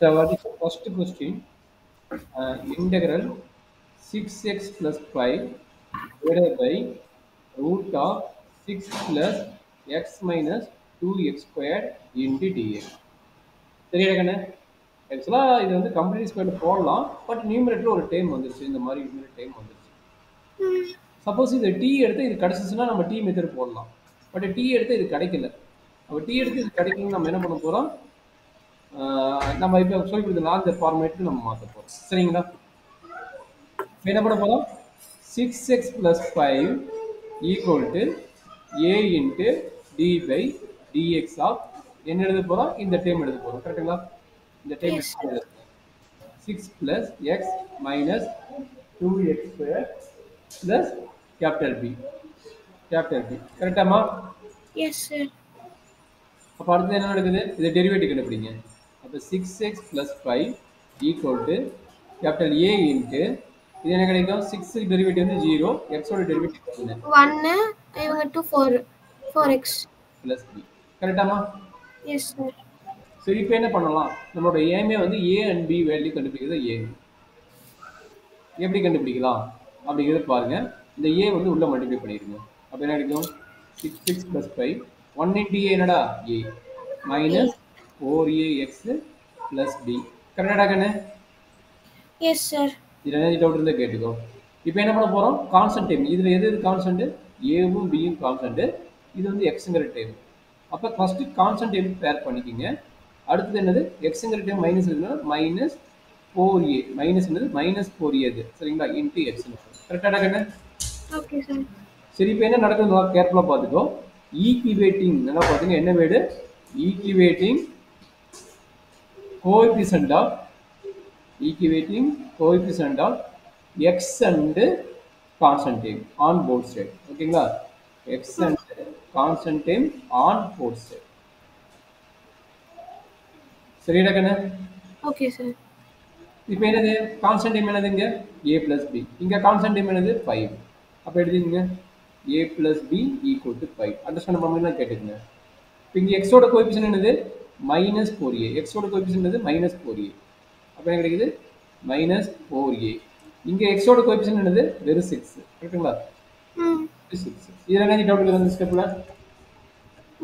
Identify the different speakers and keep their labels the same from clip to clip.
Speaker 1: So what is the first question? Integral 6x plus 5 divided by root of 6 plus x minus 2x squared into dx. சரியா கண்ணு? ஆக்சுவலாக இது வந்து complete ஸ்கொயர்ல போடலாம், but numerator ஒரு time வந்துருச்சு, இந்த மாதிரி இன்னொரு டைம் வந்துருச்சு. சப்போஸ் இது டி எடுத்து இது கிடைச்சிச்சுன்னா நம்ம டி மெத்தட் போடலாம், பட் டி எடுத்து இது கிடைக்கல. அப்போ டி எடுத்து இது கிடைக்கணும், நம்ம என்ன பண்ண போகிறோம், நம்ம இப்போ சொல்லி கொடுத்த அந்த ஃபார்மேட்டுக்கு நம்ம மாற்ற போகிறோம். சரிங்களா? என்ன பண்ண போகிறோம், 6x plus 5 equal to a into d by dx of என்ன எழுத போகிறோம், இந்த டைம் எழுத போகிறோம். கரெக்டுங்களா? இந்த time
Speaker 2: Yes, sir.
Speaker 1: 6 plus x minus 2x square plus capital B. Capital B. கரெக்டாமா?
Speaker 2: Yes, sir.
Speaker 1: அப்போ அடுத்து என்ன நடக்குது, இது டெரிவேட்டிவ் கண்டுபிடிங்க. அப்போ 6x plus 5 equal to capital A into இது என்ன கிடைக்கும், 6 டெரிவேட்டிவ் வந்து 0, x ஓட டெரிவேட்டிவ் என்ன
Speaker 2: 1 இவங்க 2 4x
Speaker 1: plus b. கரெக்டாமா?
Speaker 2: Yes, sir.
Speaker 1: So இப்போ என்ன பண்ணலாம், நம்மளோட ஏமே வந்து a and b வேல்யூ கண்டுபிடிக்கிறது. a எப்படி கண்டுபிடிக்கலாம் அப்படிங்கிறத பாருங்க. இந்த a வந்து உள்ள மல்டிப்ளை பண்ணிருங்க. அப்ப என்ன கிடைக்கும், 6x plus 5 1 into a என்னடா a minus 4ax plus b. கரெக்டா கண்ணு?
Speaker 2: Yes, sir.
Speaker 1: இதுல என்ன டவுட் இருந்தா கேட்டுக்கோ. இப்போ என்ன பண்ண போறோம், கான்ஸ்டன்ட் டைம். இதுல எது கான்ஸ்டன்ட், ஏவும் பியும் கான்ஸ்டன்ட், இது வந்து எக்ஸ்ங்கிற டைம். அப்ப ஃபர்ஸ்ட் கான்ஸ்டன்ட் டைம் பேர் பண்ணிக்கிங்க. அடுத்தது என்னது, எக்ஸ்ங்கிற டைம் மைனஸ் இருக்குன்னா மைனஸ் 4a, மைனஸ் என்னது மைனஸ் 4a அது, சரிங்களா, இன்டு எக்ஸ். கரெக்டாடா கண்ணு?
Speaker 2: Okay, sir.
Speaker 1: சரி இப்போ என்ன நடக்குது கேர்ஃபுல்லா பார்த்துக்கோ. ஈக்குவேட்டிங் நல்லா பாத்துங்க, என்ன word, equating coefficient of x and constant term on both side. ஓகேங்களா? x and constant term on both side. சரிடா கண்ணு?
Speaker 2: Okay, sir.
Speaker 1: இப்போ என்னது, கான்ஸ்டன்ட் term என்னதுங்க, a plus b. இங்க கான்ஸ்டன்ட் term என்னது 5. அப்ப எழுதிங்க a plus b equal to 5. Understand பண்ணா கேட்டுங்க. இப்போ இங்க x ஓட கோஎஃபிஷியன்ட் என்னது minus 4a. x ஓட கோஎஃபிஷியன்ட் என்னது minus 4a. அப்ப என்ன கிடைக்குது, minus 4a. இங்க x ஓட கோஎஃபிஷியன்ட் என்னது வெறும் 6. கரெக்ட்டுங்களா? 6. இதுல என்ன டவுட் இருக்கு இந்த ஸ்டெப்ல?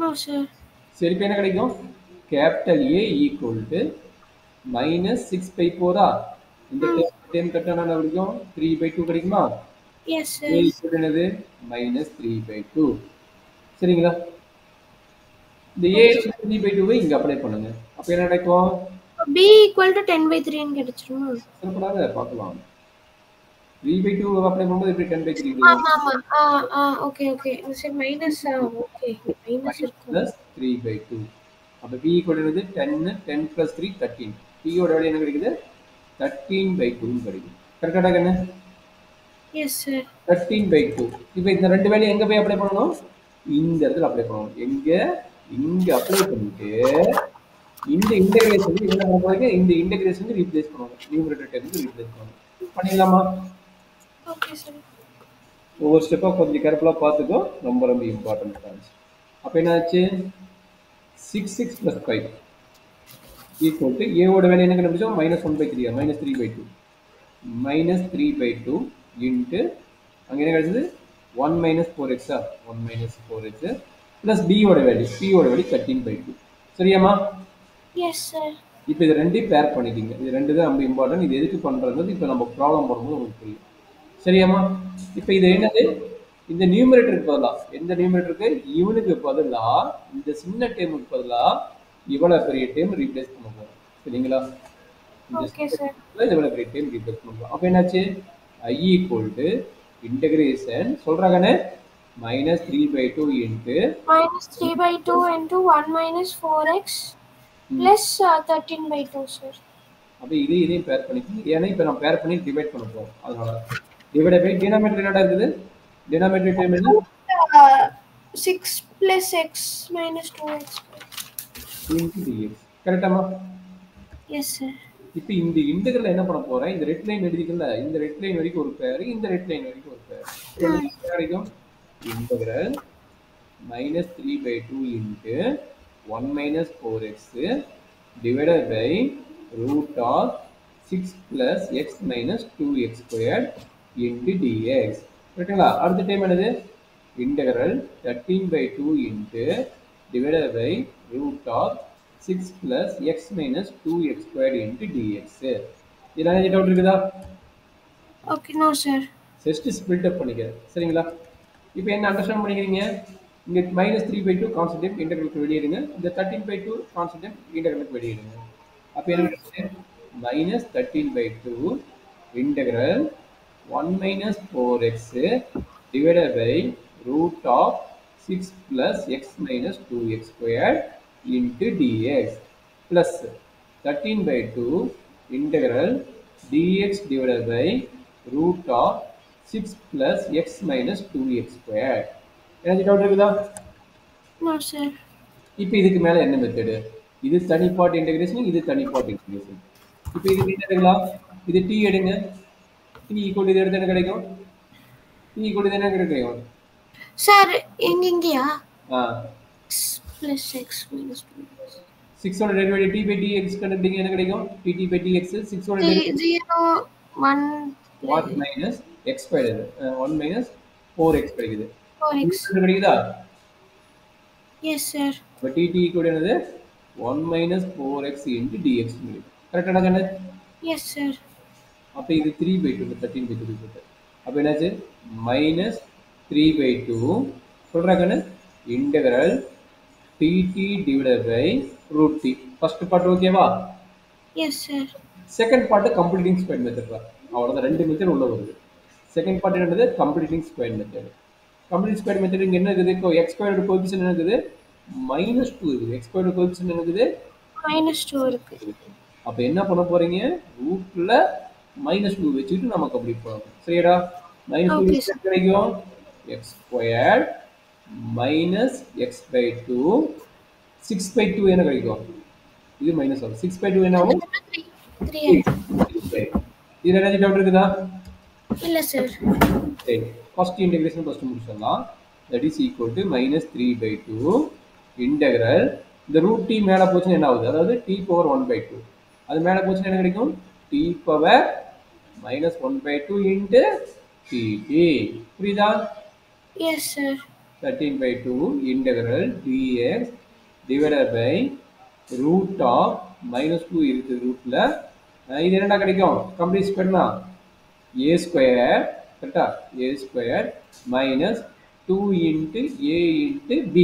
Speaker 2: No, sir.
Speaker 1: சரி இப்போ என்ன கிடைக்கும், capital A equal to minus 6/4. இந்த டைம் கட்டனா என்ன கிடைக்கும், 3/2 கிடைக்குமா?
Speaker 2: Yes, sir.
Speaker 1: A equal to என்னது minus 3/2. சரிங்களா? இந்த A 3/2 இங்க அப்ளை பண்ணுங்க. அப்ப என்ன கிடைக்கும்,
Speaker 2: b equal to 10/3 ன்னு கிடைச்சிருமா?
Speaker 1: சிம்பிளாக பார்க்கலாம். 3/2 அப்ளை பண்ணும்போது இப்படி 10/3
Speaker 2: ஆமா ஆமா. ஓகே சரி மைனஸ் ஓகே மைனஸ் இருக்கும்
Speaker 1: plus 3/2. அப்ப b equal to 10 plus 3 13. p ஓட வேல்யூ என்ன கிடைக்குது, 13/2 கிடைக்கும். கரெக்ட்டா கண்ணு?
Speaker 2: Yes sir
Speaker 1: 13/2. இப்போ இந்த ரெண்டு வேல்யூ எங்க போய் அப்ளை பண்ணனும், இந்த இடத்துல அப்ளை பண்ணனும். இங்க அப்ளை பண்ணிட்டு இந்த இன்டகிரேஷன் என்ன பண்ண போறீங்க, இந்த இன்டகிரேஷன் ரீப்ளேஸ் பண்ணனும், நியூமரேட்டர் டேர்முக்கு ரீப்ளேஸ் பண்ணனும். பண்ணிடலாமா?
Speaker 2: Okay sir.
Speaker 1: ஒவ்வொரு ஸ்டெப்பா கொஞ்சம் கேர்ஃபுல்லா பார்த்துக்கோ, ரொம்ப இம்பார்ட்டன்ட் பாயிண்ட்ஸ். அப்ப என்ன ஆச்சு, 6x plus 5 equal to a ஓட வேல்யூ என்ன கண்டுபிடிச்சோம், -1/3 -3/2 -3/2 into அங்க என்ன கிடைச்சது 1 minus 4x 1 minus 4x plus b ஓட வேல்யூ 13/2. சரியாமா?
Speaker 2: Yes sir.
Speaker 1: இப்போ இது ரெண்டையும் பேர் பண்ணிக்கிங்க. இது ரெண்டு தான் ரொம்ப இம்பார்ட்டன்ட். இது எதுக்கு பண்றது, இப்போ நம்ம ப்ராப்ளம் போடும்போது உங்களுக்கு புரியும். சரியாமா? இப்போ இது என்னது, இந்த நியூமரேட்டருக்கு பதிலா, எந்த நியூமரேட்டருக்கு, இவனுக்கு பதிலா இந்த சின்ன டேர்முக்கு பதிலா இவ்வளவு பெரிய டேர்ம் ரீப்ளேஸ் பண்ண போறோம். சரிங்களா?
Speaker 2: Okay sir.
Speaker 1: இவ்வளவு பெரிய டேர்ம் ரீப்ளேஸ் பண்ணுவோம். அப்ப என்னாச்சு, i equal to integration சொல்றாங்கன்னு -3/2 into
Speaker 2: -3/2 into 1 minus 4x plus 13/2 sir.
Speaker 1: அப்ப இதையும் பேர் பண்ணிக்கணும். ஏன்னா இப்ப நான் பேர் பண்ணி டிவைட் பண்ண போறோம். அதனால டிவைட் பை டினாமினேட்டர் என்னடா இருக்குது, டினாமினேட்டர் டேர்ம் என்ன,
Speaker 2: 6 plus x minus 2x
Speaker 1: into dx. கரெக்டாமா?
Speaker 2: Yes sir.
Speaker 1: இப்போ இந்த இன்டெகிரல் என்ன பண்ண போறேன், இந்த ரெட் லைன் எழுதிக்கல, இந்த ரெட் லைன் வரைக்கும் ஒரு பேர், இந்த ரெட் லைன் வரைக்கும் ஒரு பேர். என்ன கிடைக்கும், integral -3/2 into 1 minus 4x divided by root of 6 plus x minus 2x squared into dx. கரெக்ட்டுங்களா? அடுத்த டைம் என்னது? Integral 13/2 into divided by root of 6 plus x minus 2x squared into dx. இதில் என்ன டவுட் இருக்குதா?
Speaker 2: Okay no sir.
Speaker 1: Just split up பண்ணிக்கிறேன். சரிங்களா? இப்போ என்ன அண்டர்ஸ்டாண்ட் பண்ணிக்கிறீங்க? இங்கே -3/2 கான்ஸ்டன்ட் இன்டெகிரலுக்கு வெளியிடுங்க. இந்த 13/2 கான்ஸ்டன்ட் இன்டெகிரலுக்கு வெளியிடுங்க. அப்போ என்ன கிடைக்குது? -13/2 integral 1 minus 4x divided by root of 6 plus x minus 2x squared into dx plus 13/2 integral dx divided by root of 6 plus x minus 2x squared. என்ன டவுட் இருக்குதா?
Speaker 2: No sir.
Speaker 1: இப்போ இதுக்கு மேல என்ன மெத்தட்? இது தனி பார்ட் இன்டகிரேஷன், இது தனி பார்ட் இன்டகிரேஷன். இப்போ இது என்ன எடுக்கலாம்? இது t எடுங்க. t ஈக்குவல் இது எடுத்து என்ன கிடைக்கும்? t ஈக்குவல் இது என்ன கிடைக்கும்?
Speaker 2: சார் எங்கயா?
Speaker 1: plus
Speaker 2: x minus 2.
Speaker 1: 6 ஓட டெரிவேட்டிவ் t by dx கண்டுபிடிங்க. என்ன கிடைக்கும்? dt by dx 6 ஓட derivative
Speaker 2: 0
Speaker 1: 1 minus x squared 1 minus 4x கிடைக்குது.
Speaker 2: 4x
Speaker 1: கிடைக்குதா?
Speaker 2: Yes sir.
Speaker 1: அப்ப dt ஈக்குவல் என்னது? 1 minus 4x into dx கிடைக்குது. கரெக்ட்டா தானே?
Speaker 2: Yes sir.
Speaker 1: அப்ப இது 3/2 13/2 போட்டு. அப்ப என்னாச்சு? -3/2 சொல்றாங்கன்னு integral dt divided by root t. First part ஓகேவா?
Speaker 2: Yes sir.
Speaker 1: Second part completing square method தான். அவ்வளவுதான், ரெண்டு மெத்தட் உள்ள வருது. செகண்ட் பார்ட் என்னது? Completing square method. Complete square method இங்க என்ன இருக்குது? இப்போ x ஸ்கொயர்ட் கோஎஃபிஷியன்ட் என்ன இருக்குது? -2 இருக்குது. x ஸ்கொயர்ட் கோஎஃபிஷியன்ட் என்ன இருக்குது?
Speaker 2: -2 இருக்கு.
Speaker 1: அப்ப என்ன பண்ண போறீங்க? ரூட்ல -2 வச்சுட்டு நம்ம கம்ப்ளீட் பண்ணணும். சரியாடா? -2 கிடைக்கும் x ஸ்கொயர்ட் -x/2 6/2 என்ன கிடைக்கும்? இது மைனஸ் ஆகும். 6/2 என்ன ஆகும்?
Speaker 2: 3.
Speaker 1: இதுல என்ன டவுட் இருக்குதா?
Speaker 2: இல்ல சார்.
Speaker 1: சரி, ஃபர்ஸ்ட் இன்டகிரேஷன் ஃபர்ஸ்ட் முடிச்சிடலாம். That is equal to -3/2 integral இந்த ரூட் t மேல போச்சுன்னா என்ன ஆகுது? அதாவது t பவர் 1/2 அது மேல போச்சுன்னா என்ன கிடைக்கும்? t power -1/2 into dt. புரியுதா?
Speaker 2: Yes sir.
Speaker 1: 13/2 integral dx divided by root of -2 இருக்கு ரூட்ல. இது என்னடா கிடைக்கும்? கம்ப்ளீட் ஸ்கொயர்னா a ஸ்கொயர் கரெக்ட்டா? a square minus 2 into a into b.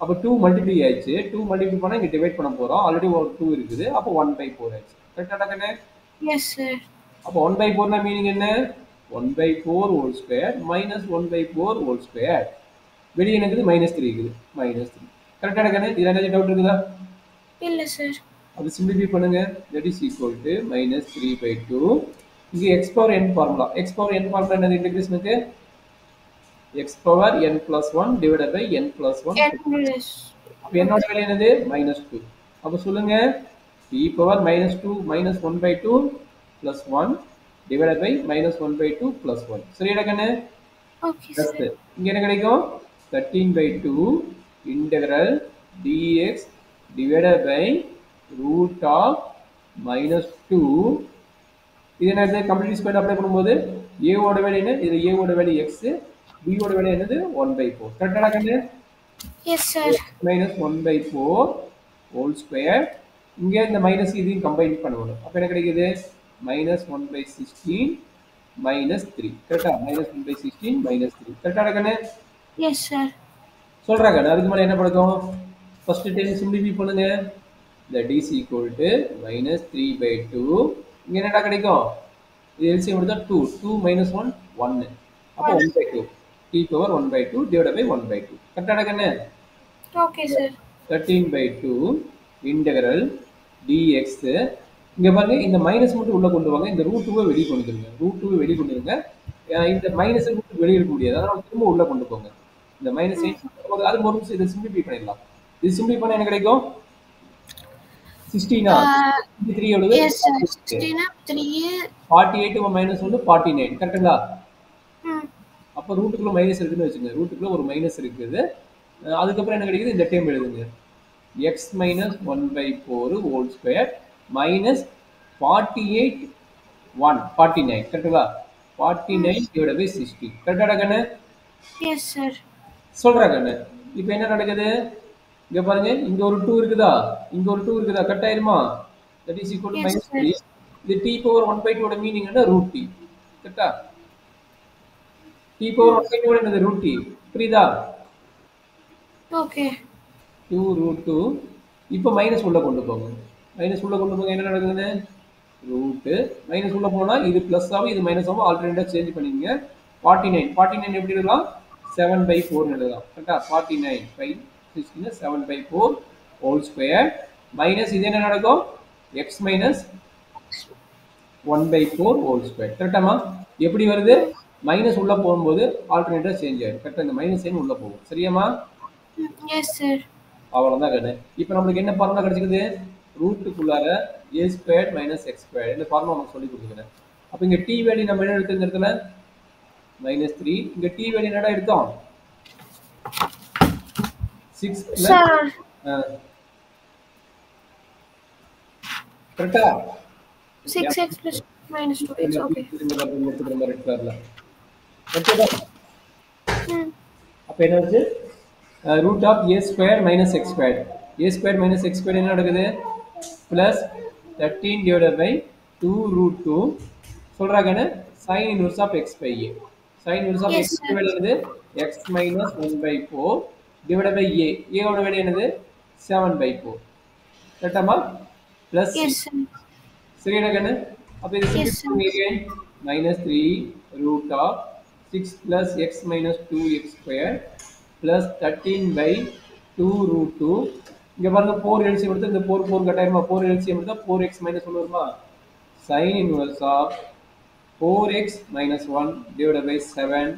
Speaker 1: அப்ப 2 மல்டிப்ளை ஆயிடுச்சு. 2 மல்டிப்ளை பண்ணா இங்க டிவைட் பண்ண போறோம். ஆல்ரெடி ஒரு 2 இருக்குது. அப்ப 1/4 ஆயிடுச்சு. கரெக்ட்டா கண்ணே?
Speaker 2: Yes sir.
Speaker 1: அப்ப 1/4 னா மீனிங் என்ன? 1/4 whole square minus 1/4 whole square. வெளியே இருக்குது -3 இருக்குது. -3. கரெக்ட்டா கண்ணே? இதுல என்ன டவுட் இருக்குதா?
Speaker 2: இல்ல சார்.
Speaker 1: அது சிம்பிளிஃபை பண்ணுங்க. that is equal to -3/2 இங்க x power n formula. x power n formula என்னது இன்டகிரேஷனுக்கு? x power n plus 1 divided by n plus 1. அப்ப n ஓட வேல்யூ என்னது? -2. அப்ப சொல்லுங்க t power -2 -1/2 plus 1 divided by -1/2 plus 1. சரியா கண்ணே?
Speaker 2: Okay sir.
Speaker 1: இங்க என்ன கிடைக்கும்? 13/2 integral dx divided by root of -2. இது என்னது? கம்ப்ளீட் ஸ்கொயர் அப்ளை பண்ணும்போது a ஓட வேல்யூ என்ன? இது a ஓட வேல்யூ x, b ஓட வேல்யூ என்னது? 1/4. கரெக்ட்டா கண்ணே?
Speaker 2: Yes sir.
Speaker 1: -1/4 whole square. இங்க இந்த மைனஸ் இதையும் கம்பைன் பண்ணணும். அப்ப என்ன கிடைக்குது? -1/16 -3. கரெக்ட்டா? -1/16 -3. கரெக்ட்டா கண்ணே?
Speaker 2: Yes sir.
Speaker 1: சொல்றாங்க. அதுக்கு மேல என்ன பண்ணும்? ஃபர்ஸ்ட் டைம் சிம்பிளிஃபை பண்ணுங்க. that is equal to -3/2 இங்க என்னடா கிடைக்கும்? இது எல்சிஎம் எடுத்தா 2 2 - 1 1. அப்ப 1/2 t பவர் 1/2 divided by 1/2. கரெக்ட்டா கண்ணே?
Speaker 2: Okay sir.
Speaker 1: 13/2 integral dx. இங்க பாருங்க, இந்த மைனஸ் மட்டும் உள்ள கொண்டு வாங்க. இந்த √2 வெளிய கொண்டு வந்துருங்க. √2 வெளிய கொண்டு வந்துருங்க. இந்த மைனஸ் வெளிய எடுக்க முடியாது. அதனால திரும்ப உள்ள கொண்டு போங்க. இந்த மைனஸ் அது ஒரு நிமிஷம் இதை சிம்பிளிஃபை பண்ணிடலாம். இது சிம்பிளிஃபை பண்ணா என்ன கிடைக்கும்? 16 3 எவ்வளவு?
Speaker 2: Yes sir. 16 3
Speaker 1: 48 -1 49. கரெக்ட்டுங்களா?
Speaker 2: ம்.
Speaker 1: அப்ப ரூட்டுக்குள்ள மைனஸ் இருக்குன்னு வெச்சுங்க. ரூட்டுக்குள்ள ஒரு மைனஸ் இருக்குது. அதுக்கு அப்புறம் என்ன கிடைக்குது? இந்த டைம் எழுதுங்க. x - 1/4 whole square minus 48 1 49 கரெக்ட்டுங்களா? 49 divided by 60 கரெக்டாடா கண்ணு?
Speaker 2: Yes, sir.
Speaker 1: சொல்றேன் கண்ணு. இப்போ என்ன நடக்குது? இங்க பாருங்க, இங்க ஒரு 2 இருக்குதா? இங்க ஒரு 2 இருக்குதா? கட் ஆயிருமா? that is equal to
Speaker 2: Yes,
Speaker 1: minus
Speaker 2: sir.
Speaker 1: 3. இது t power 1 by 2 ஓட மீனிங் என்ன? Root t. கரெக்டா? t power 1 by 2 என்னது? Root t. புரியுதா?
Speaker 2: Okay.
Speaker 1: 2 root 2. இப்போ மைனஸ் உள்ள கொண்டு போங்க. மைனஸ் உள்ள கொண்டு போங்க என்ன நடக்குதுன்னு? ரூட் மைனஸ் உள்ள போனா இது பிளஸ் ஆகும், இது மைனஸ் ஆகும். ஆல்டர்னேட்டா சேஞ்ச் பண்ணிக்கங்க. 49 49 எப்படி எழுதலாம்? 7 by 4 எழுதலாம். கரெக்டா? 49 by 16 7 by 4 whole square minus இது என்ன நடக்கும்? x minus 1 by 4 whole square. கரெக்டாமா? எப்படி வருது? மைனஸ் உள்ள போகும்போது ஆல்டர்னேட்டா சேஞ்ச் ஆயிடும். கரெக்டா? இந்த மைனஸ் சைன் உள்ள போகும். சரியாமா?
Speaker 2: Yes, sir.
Speaker 1: அவ்வளோதான் கண்ணு. இப்போ நம்மளுக்கு என்ன ஃபார்முலா கிடைச்சிக்குது? ரூட்டுக்குள்ளார ஏ ஸ்கொயர் மைனஸ் எக்ஸ் ஸ்கொயர் இந்த ஃபார்முலா உங்களுக்கு சொல்லி கொடுத்துக்கிறேன். அப்போ இங்கே டி வேல்யூ நம்ம என்ன எடுத்து இந்த இடத்துல -3. இங்கே டி வேல்யூ என்னடா எடுத்தோம்? 6 +
Speaker 2: Sir.
Speaker 1: கரெக்டா?
Speaker 2: 6x plus minus 2x. Okay.
Speaker 1: Red கலர்ல ஓகேவா? அப்போ என்ன ஆச்சு? Root of A square minus X square. A square minus X square என்ன நடக்குது? ப்ளஸ் 13 divided by 2 root 2 சொல்றாங்கன்னு sin inverse of x by a. sin inverse of
Speaker 2: Yes,
Speaker 1: x
Speaker 2: sir.
Speaker 1: Value என்னது? x minus 1 by 4 divided by a. a ஓட value என்னது? 7 by 4. கரெக்டாமா? Plus
Speaker 2: Yes, sir.
Speaker 1: சரியா கண்ணு? அப்போ இது
Speaker 2: Yes, sir.
Speaker 1: -3 root of 6 plus x minus 2x square plus 13 by 2 root 2. இங்க பாருங்க 4 எல்சிஎம் எடுத்து இந்த 4 4 கட் ஆயிருமா? 4 எல்சிஎம் எடுத்தா 4x minus 1 வருமா? sin inverse of 4x minus 1 divided by 7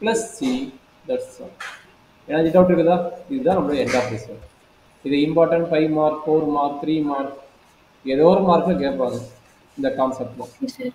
Speaker 1: plus c. That's all. ஏதாவது டவுட் இருக்குதா? இதுதான் நம்மளோட எண்ட் ஆஃப் திஸ். இது இம்பார்ட்டன்ட் 5 மார்க் 4 மார்க் 3 மார்க் ஏதோ ஒரு மார்க்கில் கேட்பாங்க இந்த கான்செப்ட்ல.
Speaker 2: Yes, sir.